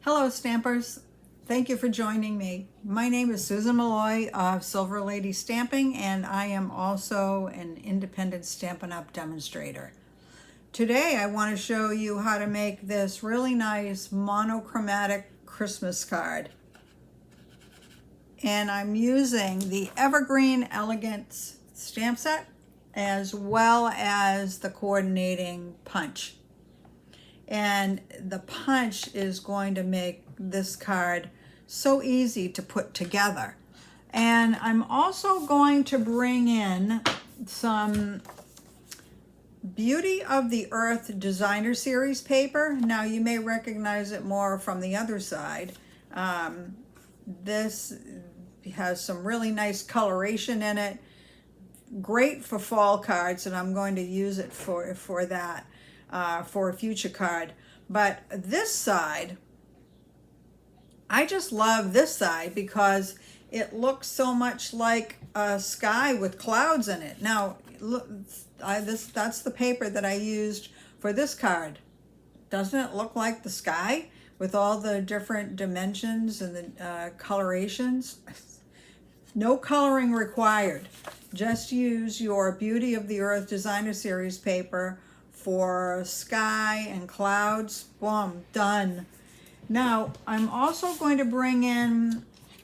Hello Stampers, thank you for joining me. My name is Susan Malloy of Silver Lady Stamping, and I am also an independent Stampin' Up! Demonstrator. Today I want to show you how to make this really nice monochromatic Christmas card. And I'm using the Evergreen Elegance stamp set as well as the coordinating punch. And the punch is going to make this card so easy to put together. And I'm also going to bring in some Beauty of the Earth Designer Series paper. Now you may recognize it more from the other side. This has some really nice coloration in it. Great for fall cards, and I'm going to use it for that. For a future card. But this side, I just love this side because it looks so much like a sky with clouds in it. Now, look, that's the paper that I used for this card. Doesn't it look like the sky with all the different dimensions and the colorations? No coloring required. Just use your Beauty of the Earth Designer Series paper for sky and clouds. Boom, done. Now I'm also going to bring in,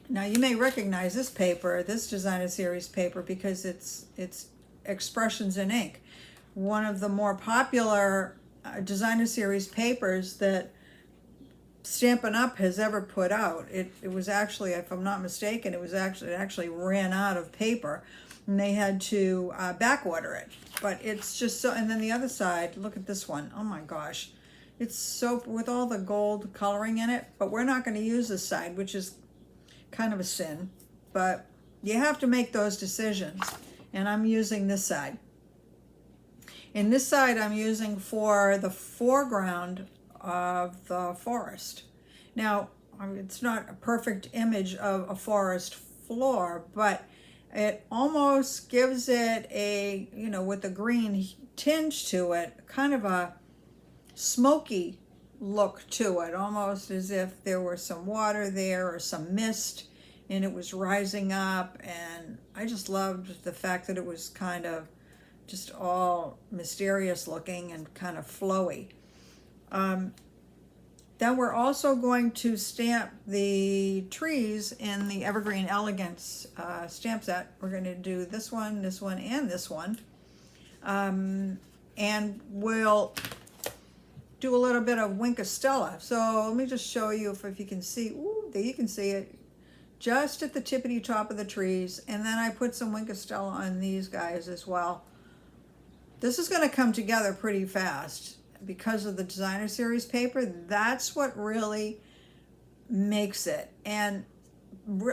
now you may recognize this paper, this Designer Series paper, because it's Expressions in Ink, one of the more popular Designer Series papers that Stampin' Up! Has ever put out. It was actually, if I'm not mistaken, it actually ran out of paper and they had to back order it. But it's just so, and then the other side, look at this one. Oh my gosh. It's so, with all the gold coloring in it, but we're not going to use this side, which is kind of a sin, but you have to make those decisions. And I'm using this side. And this side I'm using for the foreground of the forest. Now, it's not a perfect image of a forest floor, but it almost gives it a, you know, with the green tinge to it, kind of a smoky look to it, almost as if there were some water there or some mist and it was rising up. And I just loved the fact that it was kind of just all mysterious looking and kind of flowy. Then we're also going to stamp the trees in the Evergreen Elegance stamp set. We're going to do this one, and this one. And we'll do a little bit of Wink of Stella. So let me just show you if you can see. Ooh, there you can see it. Just at the tippity top of the trees. And then I put some Wink of Stella on these guys as well. This is going to come together pretty fast. Because of the Designer Series paper, that's what really makes it. And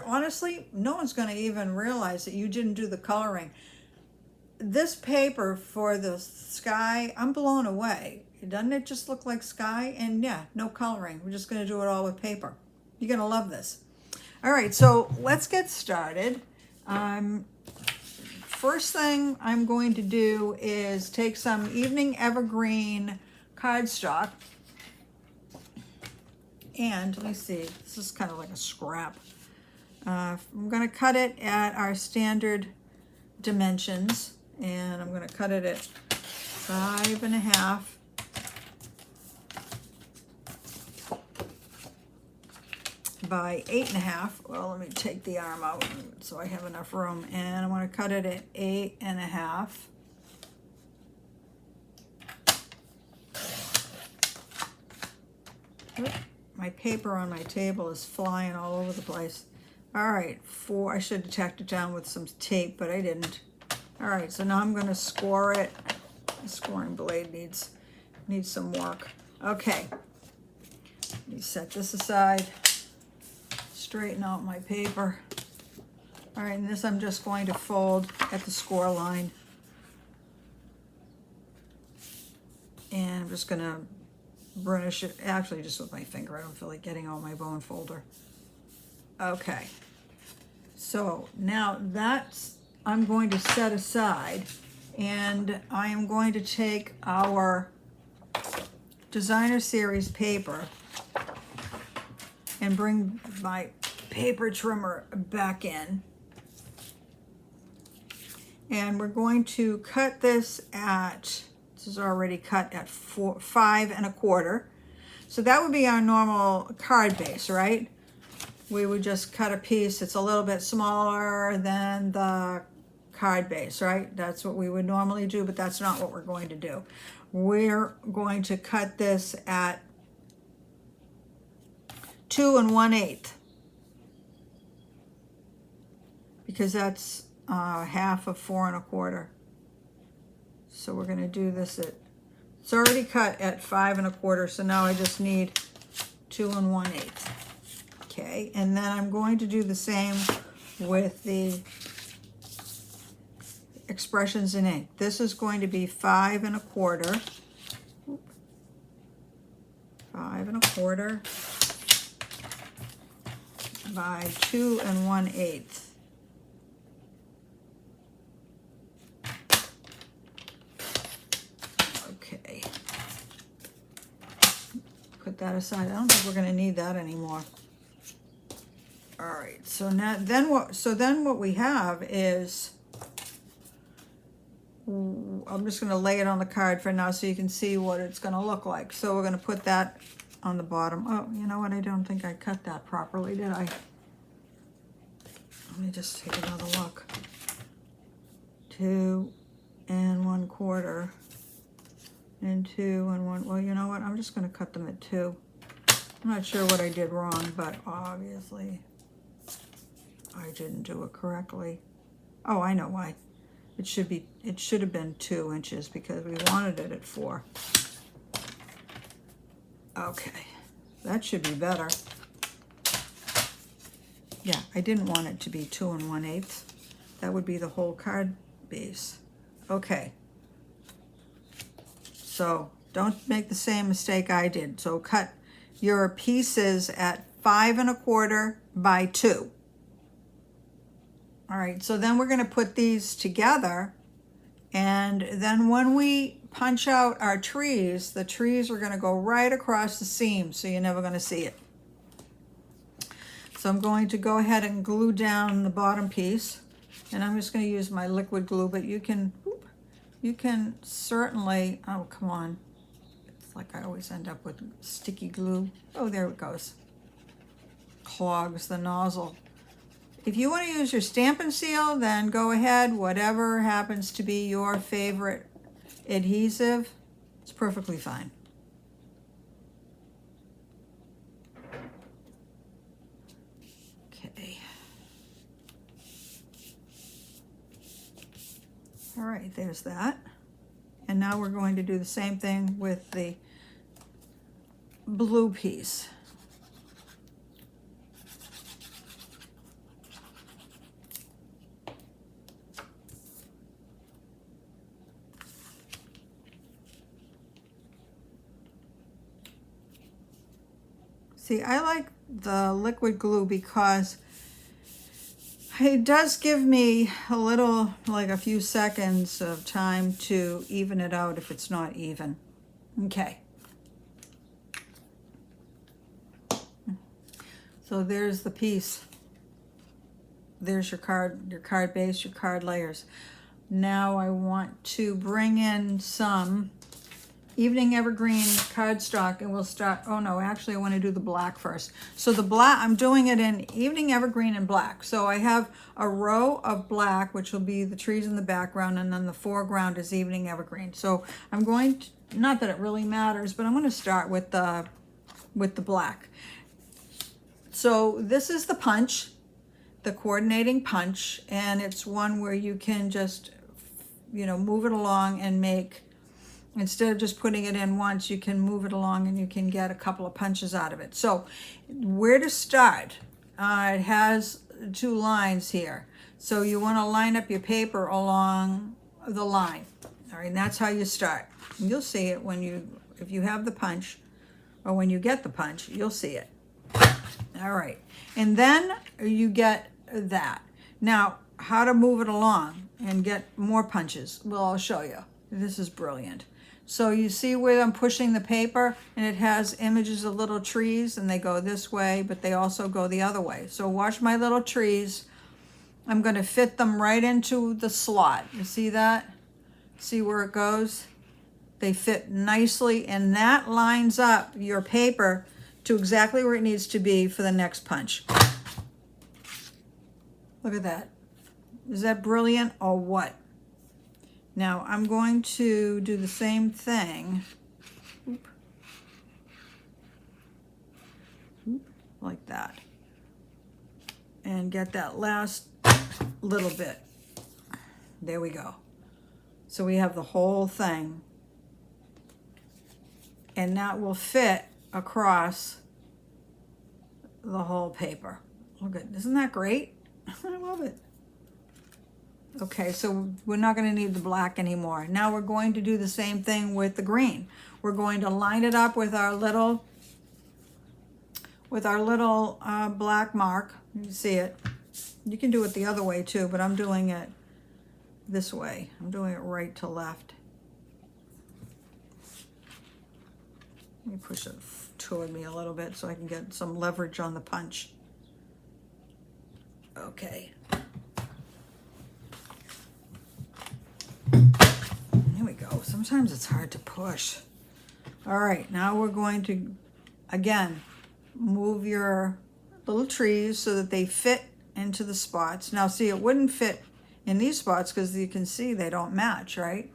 honestly, no one's going to even realize that you didn't do the coloring. This paper for the sky, I'm blown away. Doesn't it just look like sky? And yeah, no coloring. We're just going to do it all with paper. You're going to love this. All right, so let's get started. First thing I'm going to do is take some Evening Evergreen cardstock, and let me see, this is kind of like a scrap. I'm going to cut it at our standard dimensions, and I'm going to cut it at 5.5 by 8.5. Well, let me take the arm out so I have enough room, and I want to cut it at 8.5. My paper on my table is flying all over the place. All right, 4. I should have tacked it down with some tape, but I didn't. All right, so now I'm going to score it. The scoring blade needs some work. Okay, let me set this aside. Straighten out my paper. All right, and this I'm just going to fold at the score line. And I'm just going to burnish it, actually just with my finger. I don't feel like getting all my bone folder. Okay, so now that's, I'm going to set aside, and I am going to take our Designer Series paper and bring my paper trimmer back in. And we're going to cut this at, this is already cut at 5 1/4. So that would be our normal card base, right? We would just cut a piece that's a little bit smaller than the card base, right? That's what we would normally do, but that's not what we're going to do. We're going to cut this at 2 1/8 because that's half of 4 1/4. So we're going to do this at, it's already cut at 5 1/4, so now I just need 2 1/8. Okay, and then I'm going to do the same with the expressions in ink. This is going to be 5 1/4, 5 1/4 by 2 1/8. Okay, put that aside. I don't think we're going to need that anymore. All right, so now then what we have is, I'm just going to lay it on the card for now so you can see what it's going to look like. So we're going to put that on the bottom. Oh, you know what? I don't think I cut that properly, did I? Let me just take another look. 2 1/4 and 2 1. Well, you know what? I'm just going to cut them at 2. I'm not sure what I did wrong, but obviously I didn't do it correctly. Oh, I know why. It should have been 2 inches because we wanted it at 4. Okay, that should be better. Yeah, I didn't want it to be 2 1/8. That would be the whole card base. Okay. So don't make the same mistake I did. So cut your pieces at 5 1/4 by 2. All right, so then we're going to put these together, and then when we punch out our trees, the trees are going to go right across the seam, so you're never going to see it. So I'm going to go ahead and glue down the bottom piece, and I'm just going to use my liquid glue, but you can certainly, oh, come on. It's like I always end up with sticky glue. Oh, there it goes. Clogs the nozzle. If you want to use your Stampin' Seal, then go ahead. Whatever happens to be your favorite adhesive, it's perfectly fine. Okay. All right, there's that. And now we're going to do the same thing with the blue piece. See, I like the liquid glue because it does give me a little, like a few seconds of time to even it out if it's not even. Okay. So there's the piece. There's your card base, your card layers. Now I want to bring in some Evening Evergreen cardstock, and we'll start, oh no, actually I want to do the black first. So the black, I'm doing it in Evening Evergreen and black. So I have a row of black, which will be the trees in the background, and then the foreground is Evening Evergreen. So I'm going to, not that it really matters, but I'm going to start with the black. So this is the punch, the coordinating punch, and it's one where you can just, you know, move it along and make, instead of just putting it in once, you can move it along and you can get a couple of punches out of it. So where to start? It has 2 lines here. So you want to line up your paper along the line. All right, and that's how you start. And you'll see it when you, if you have the punch, or when you get the punch, you'll see it. All right, and then you get that. Now, how to move it along and get more punches? Well, I'll show you. This is brilliant. So you see where I'm pushing the paper and it has images of little trees and they go this way, but they also go the other way. So watch my little trees. I'm going to fit them right into the slot. You see that? See where it goes? They fit nicely, and that lines up your paper to exactly where it needs to be for the next punch. Look at that. Is that brilliant or what? Now I'm going to do the same thing. Oop. Oop, like that. And get that last little bit. There we go. So we have the whole thing. And that will fit across the whole paper. Look at, isn't that great? I love it. Okay, so we're not going to need the black anymore. Now we're going to do the same thing with the green. We're going to line it up with our little black mark. You see it. You can do it the other way too, but I'm doing it this way. I'm doing it right to left. Let me push it toward me a little bit so I can get some leverage on the punch. Okay. There we go. Sometimes it's hard to push. All right, now we're going to, again, move your little trees so that they fit into the spots. Now see, it wouldn't fit in these spots because you can see they don't match, right?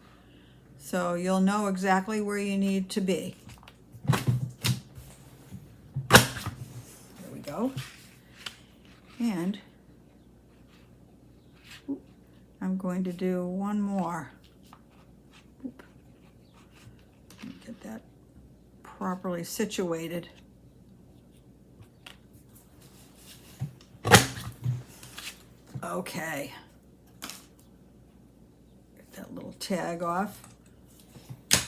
So you'll know exactly where you need to be. There we go. And I'm going to do one more. Get that properly situated. Okay. Get that little tag off.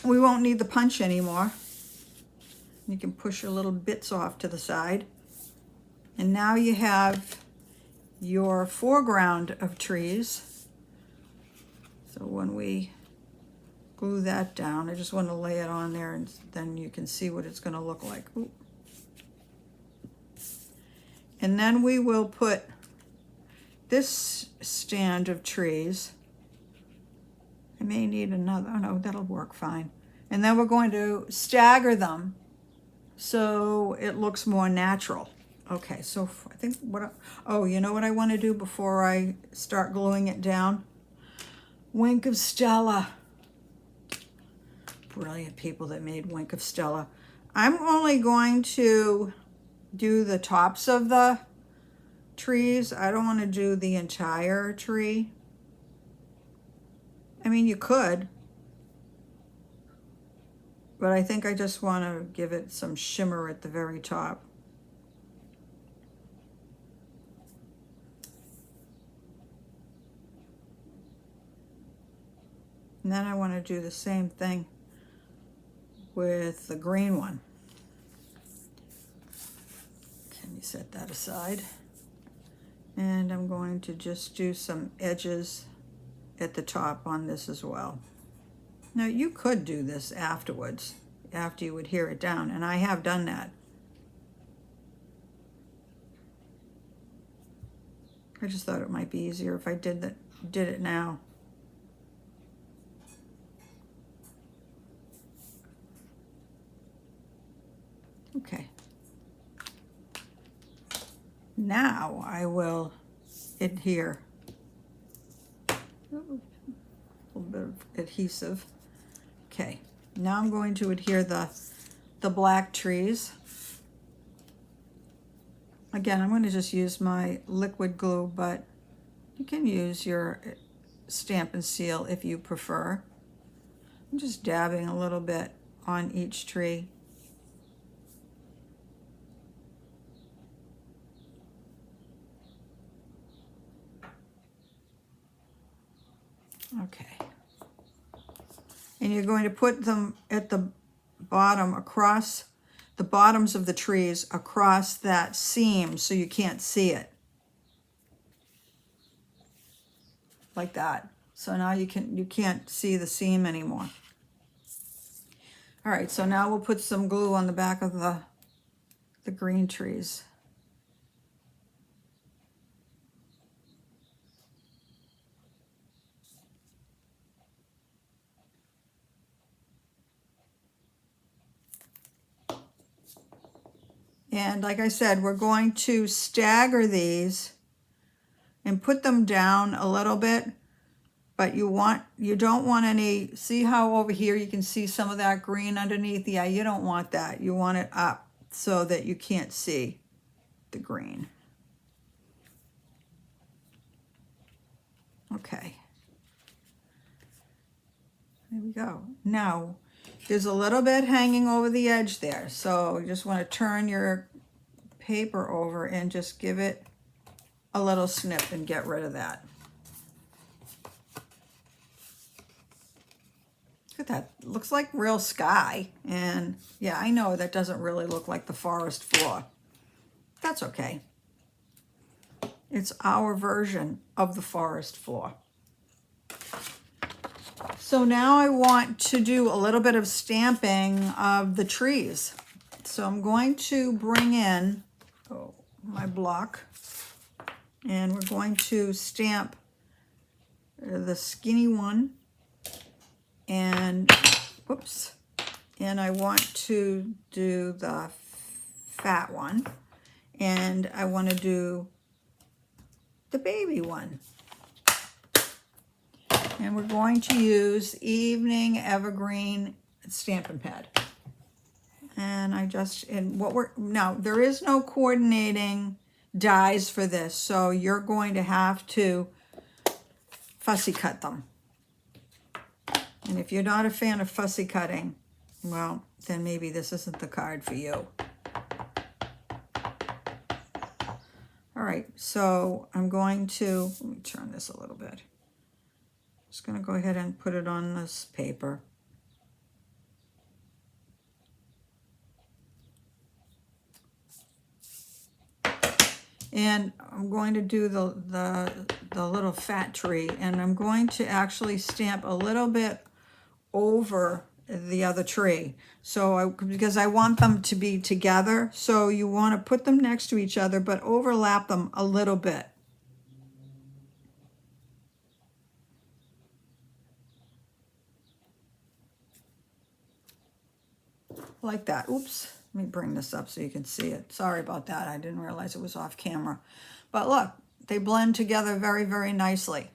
We won't need the punch anymore. You can push your little bits off to the side. And now you have your foreground of trees. So when we glue that down, I just want to lay it on there and then you can see what it's going to look like. Ooh. And then we will put this stand of trees. I may need another, oh no, that'll work fine. And then we're going to stagger them so it looks more natural. Okay, so I think oh, you know what I want to do before I start gluing it down? Wink of Stella. Brilliant people that made Wink of Stella. I'm only going to do the tops of the trees. I don't want to do the entire tree. I mean, you could, but I think I just want to give it some shimmer at the very top. And then I want to do the same thing with the green one. Can you set that aside? And I'm going to just do some edges at the top on this as well. Now you could do this afterwards, after you would adhere it down, and I have done that. I just thought it might be easier if I did it now. Okay. Now I will adhere. A little bit of adhesive. Okay. Now I'm going to adhere the black trees. Again, I'm going to just use my liquid glue, but you can use your stamp and seal if you prefer. I'm just dabbing a little bit on each tree. Okay. And you're going to put them at the bottom, across the bottoms of the trees, across that seam so you can't see it. Like that. So now you can't see the seam anymore. All right, so now we'll put some glue on the back of the green trees. And like I said, we're going to stagger these and put them down a little bit, but you don't want any, see how over here you can see some of that green underneath? Yeah, you don't want that. You want it up so that you can't see the green. Okay. There we go. Now, there's a little bit hanging over the edge there, so you just want to turn your paper over and just give it a little snip and get rid of that. Look at that. It looks like real sky. And yeah, I know that doesn't really look like the forest floor. That's okay. It's our version of the forest floor. So now I want to do a little bit of stamping of the trees. So I'm going to bring in my block, and we're going to stamp the skinny one, and whoops, and I want to do the fat one, and I want to do the baby one. And we're going to use Evening Evergreen Stampin' Pad. And now there is no coordinating dies for this, so you're going to have to fussy cut them. And if you're not a fan of fussy cutting, well, then maybe this isn't the card for you. All right, so I'm going to, let me turn this a little bit. Just going to go ahead and put it on this paper. And I'm going to do the little fat tree, and I'm going to actually stamp a little bit over the other tree. So because I want them to be together, so you want to put them next to each other, but overlap them a little bit. Like that. Oops. Let me bring this up so you can see it. Sorry about that. I didn't realize it was off camera. But look, they blend together very, very nicely.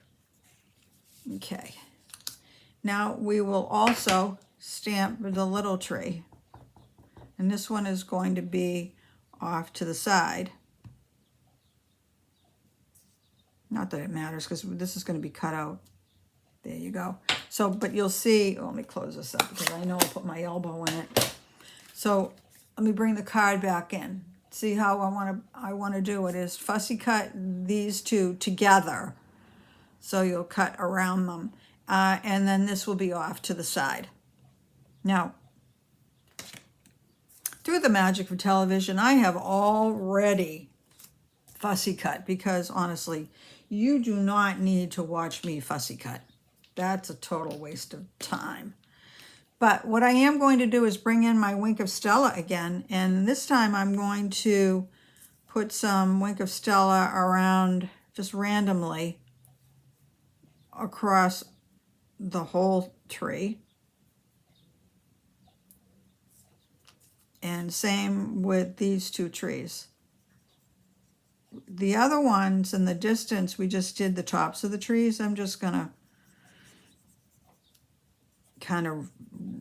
Okay. Now we will also stamp the little tree. And this one is going to be off to the side. Not that it matters, because this is going to be cut out. There you go. So, but you'll see, let me close this up because I know I'll put my elbow in it. So let me bring the card back in. See how I want to do it is fussy cut these two together. So you'll cut around them. And then this will be off to the side. Now, through the magic of television, I have already fussy cut, because honestly, you do not need to watch me fussy cut. That's a total waste of time. But what I am going to do is bring in my Wink of Stella again, and this time I'm going to put some Wink of Stella around just randomly across the whole tree. And same with these two trees. The other ones in the distance, we just did the tops of the trees. I'm just gonna kind of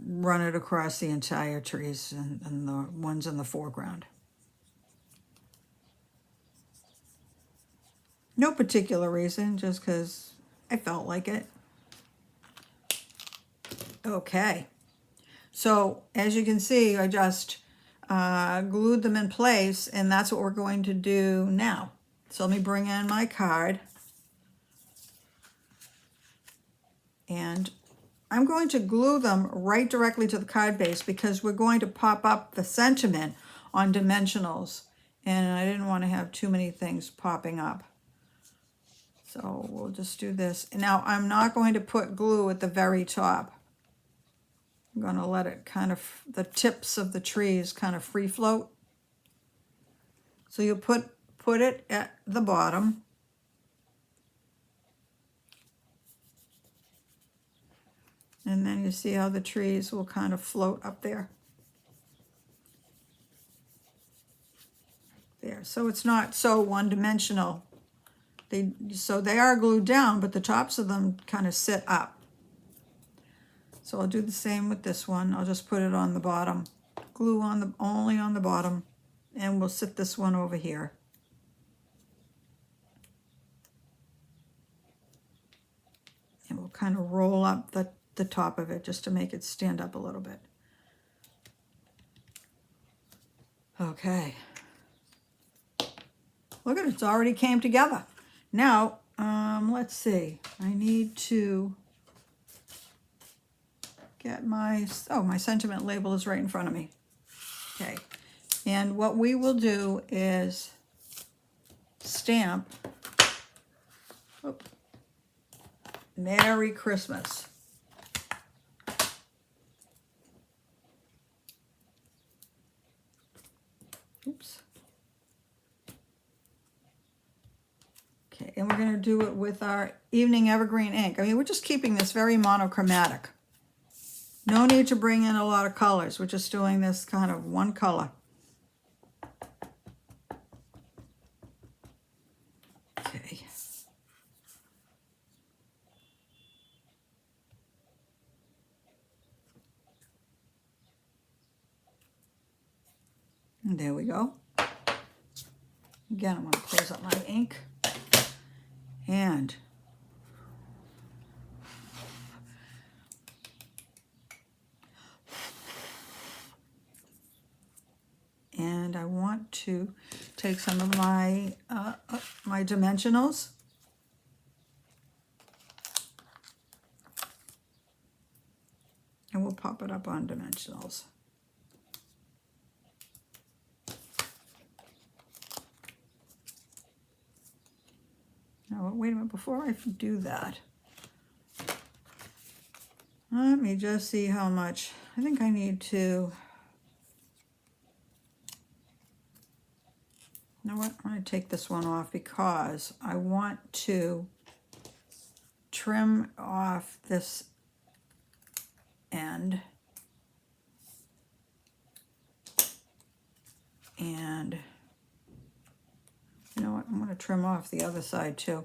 run it across the entire trees and the ones in the foreground. No particular reason, just because I felt like it. Okay, so as you can see, I just glued them in place, and that's what we're going to do now. So let me bring in my card, and I'm going to glue them right directly to the card base, because we're going to pop up the sentiment on dimensionals, and I didn't want to have too many things popping up. So we'll just do this. Now I'm not going to put glue at the very top. I'm going to let it kind of, the tips of the trees kind of free float. So you put it at the bottom. And then you see how the trees will kind of float up there. There, so it's not so one-dimensional. So they are glued down, but the tops of them kind of sit up. So I'll do the same with this one. I'll just put it on the bottom. Glue on the only on the bottom, and we'll sit this one over here. And we'll kind of roll up the top of it just to make it stand up a little bit. Okay. Look at it, it's already came together. Now, let's see. I need to get my sentiment label is right in front of me. Okay. And what we will do is stamp Merry Christmas. Oops. Okay, and we're going to do it with our Evening Evergreen ink. I mean, we're just keeping this very monochromatic. No need to bring in a lot of colors. We're just doing this kind of one color. Okay. And there we go. Again, I'm going to close up my ink. And I want to take some of my my dimensionals. And we'll pop it up on dimensionals. Now, wait a minute, before I do that, let me just see how much. I think I need to, you know what, I'm going to take this one off because I want to trim off this end. And you know what, I'm going to trim off the other side too.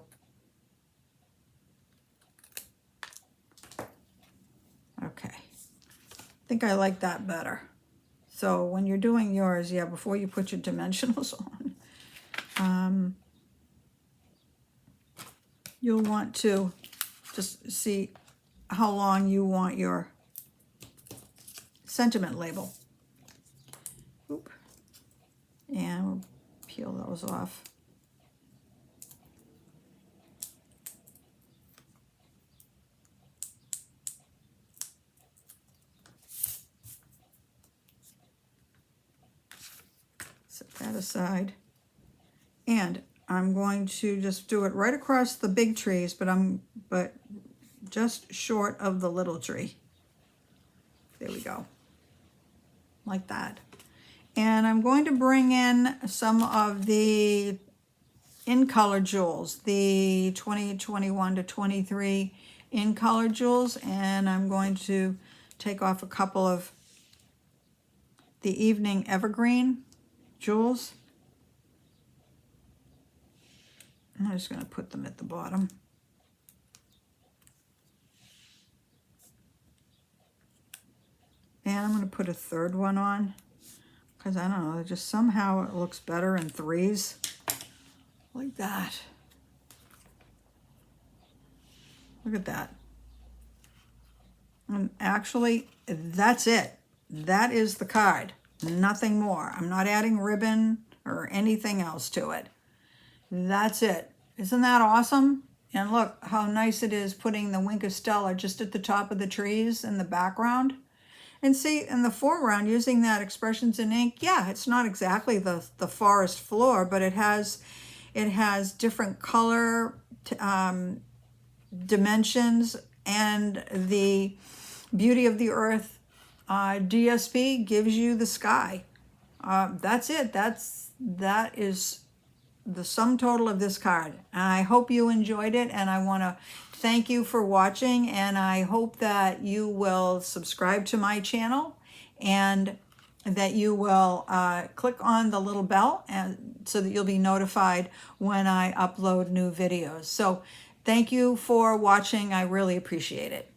Okay, I think I like that better. So when you're doing yours, yeah, before you put your dimensionals on, you'll want to just see how long you want your sentiment label. Oop. And we'll peel those off. Set that aside. And I'm going to just do it right across the big trees, but just short of the little tree. There we go. Like that. And I'm going to bring in some of the in color jewels, the 2021 to 23 in color jewels, and I'm going to take off a couple of the Evening Evergreen jewels. I'm just going to put them at the bottom. And I'm going to put a third one on because I don't know, just somehow it looks better in threes. Like that. Look at that. And actually, that's it. That is the card. Nothing more. I'm not adding ribbon or anything else to it. That's it. Isn't that awesome? And look how nice it is putting the wink of Stella just at the top of the trees in the background. And see, in the foreground, using that Expressions in Ink, yeah, it's not exactly the forest floor, but it has different color dimensions, and the beauty of the earth DSP gives you the sky. That's it. That is the sum total of this card. And I hope you enjoyed it, and I want to thank you for watching, and I hope that you will subscribe to my channel and that you will click on the little bell and so that you'll be notified when I upload new videos. So thank you for watching. I really appreciate it.